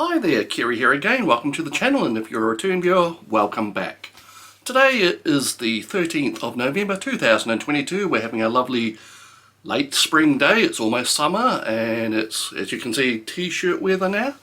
Hi there, Kerry here again. Welcome to the channel, and if you're a return viewer, welcome back. Today it is the 13th of November 2022. We're having a lovely late spring day. It's almost summer and it's, as you can see, t-shirt weather now.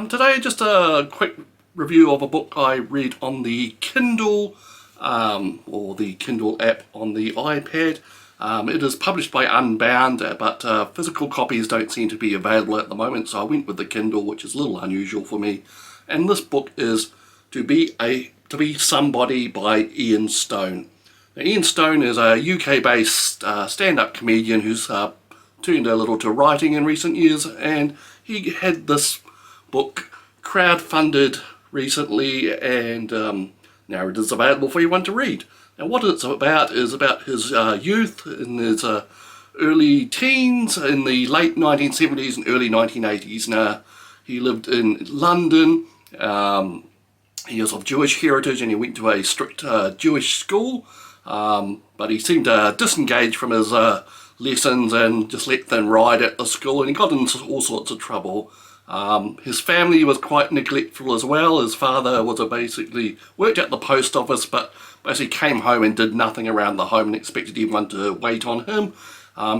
Today just a quick review of a book I read on the Kindle or the Kindle app on the iPad. It is published by Unbound, but physical copies don't seem to be available at the moment, so I went with the Kindle, which is a little unusual for me. And this book is To Be Somebody by Ian Stone. Now, Ian Stone is a UK-based stand-up comedian who's turned a little to writing in recent years, and he had this book crowdfunded recently, and now it is available for anyone to read. Now what it's about is about his youth in his early teens in the late 1970s and early 1980s. Now he lived in London. He is of Jewish heritage and he went to a strict Jewish school, but he seemed to disengage from his lessons and just let them ride at the school, and he got into all sorts of trouble. His family was quite neglectful as well. His father was basically worked at the post office, but basically came home and did nothing around the home and expected everyone to wait on him.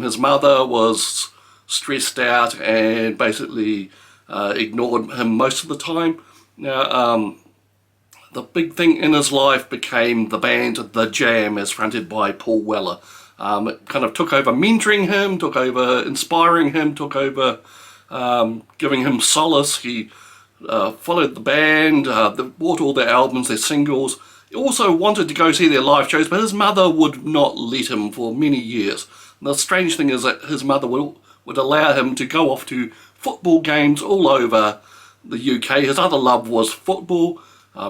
His mother was stressed out and basically ignored him most of the time. Now, the big thing in his life became the band The Jam, as fronted by Paul Weller. It kind of took over mentoring him, took over inspiring him, took over giving him solace. He followed the band, they bought all their albums, their singles. He also wanted to go see their live shows, but his mother would not let him for many years. And the strange thing is that his mother would allow him to go off to football games all over the UK. His other love was football.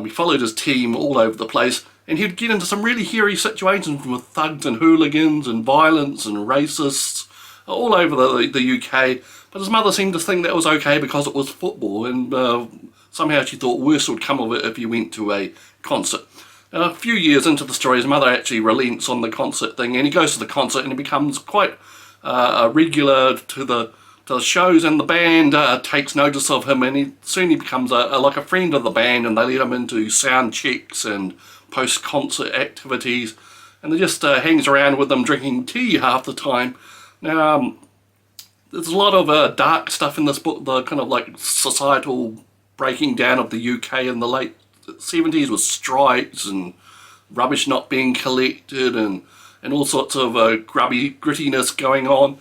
He followed his team all over the place, and he'd get into some really hairy situations with thugs and hooligans and violence and racists all over the UK. But his mother seemed to think that was okay because it was football, and somehow she thought worse would come of it if he went to a concert. A few years into the story, his mother actually relents on the concert thing, and he goes to the concert and he becomes quite regular to the shows, and the band takes notice of him, and he soon becomes like a friend of the band, and they let him into sound checks and post-concert activities, and he just hangs around with them drinking tea half the time. Now, there's a lot of dark stuff in this book, the kind of like societal breaking down of the UK in the late 70s with strikes and rubbish not being collected and all sorts of grubby grittiness going on,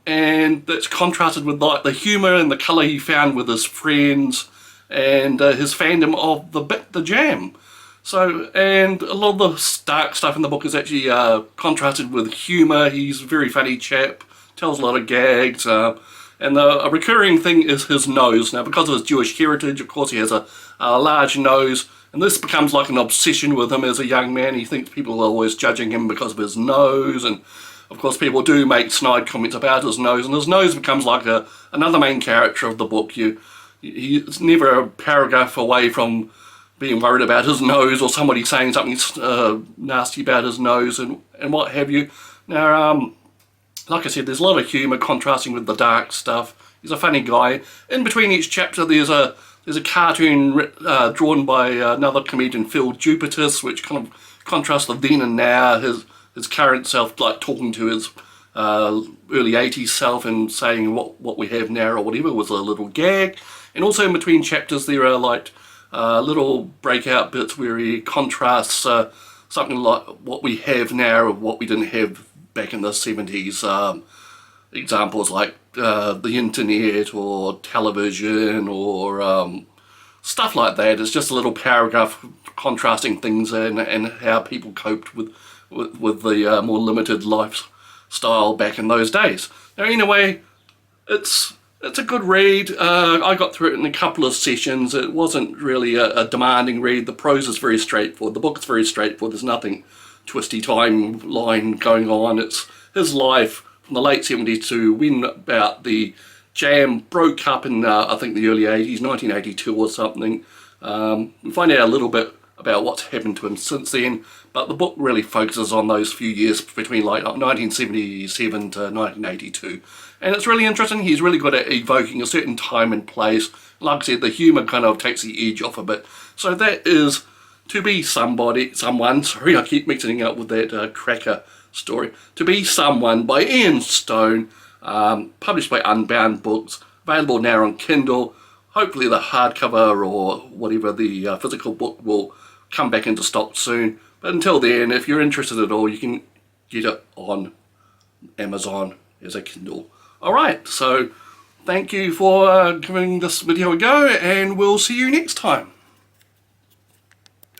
and that's contrasted with like the humour and the colour he found with his friends and his fandom of the Jam. So, and a lot of the dark stuff in the book is actually contrasted with humour. He's a very funny chap, tells a lot of gags, and a recurring thing is his nose. Now, because of his Jewish heritage, of course, he has a large nose, and this becomes like an obsession with him as a young man. He thinks people are always judging him because of his nose, and of course people do make snide comments about his nose, and his nose becomes like another main character of the book. He's never a paragraph away from being worried about his nose or somebody saying something nasty about his nose and what have you. Now, like I said, there's a lot of humour contrasting with the dark stuff. He's a funny guy. In between each chapter there's a cartoon drawn by another comedian, Phil Jupitus, which kind of contrasts the then and now, his current self, like talking to his early 80s self and saying what we have now or whatever, was a little gag. And also in between chapters there are like little breakout bits where he contrasts something like what we have now or what we didn't have back in the 70s. Examples like the internet or television or stuff like that. It's just a little paragraph contrasting things and how people coped with the more limited lifestyle back in those days. Now, anyway, it's a good read. I got through it in a couple of sessions. It wasn't really a demanding read. The prose is very straightforward. The book is very straightforward. There's nothing twisty timeline going on. It's his life from the late 70s to when about the Jam broke up in I think the early 80s, 1982 or something. We find out a little bit about what's happened to him since then, but the book really focuses on those few years between like 1977 to 1982. And it's really interesting. He's really good at evoking a certain time and place. Like I said, the humour kind of takes the edge off a bit. So that is To Be Someone, sorry, I keep mixing it up with that Cracker story. To Be Someone by Ian Stone, published by Unbound Books, available now on Kindle. Hopefully the hardcover or whatever the physical book will come back into stock soon. But until then, if you're interested at all, you can get it on Amazon as a Kindle. Alright, so thank you for giving this video a go, and we'll see you next time.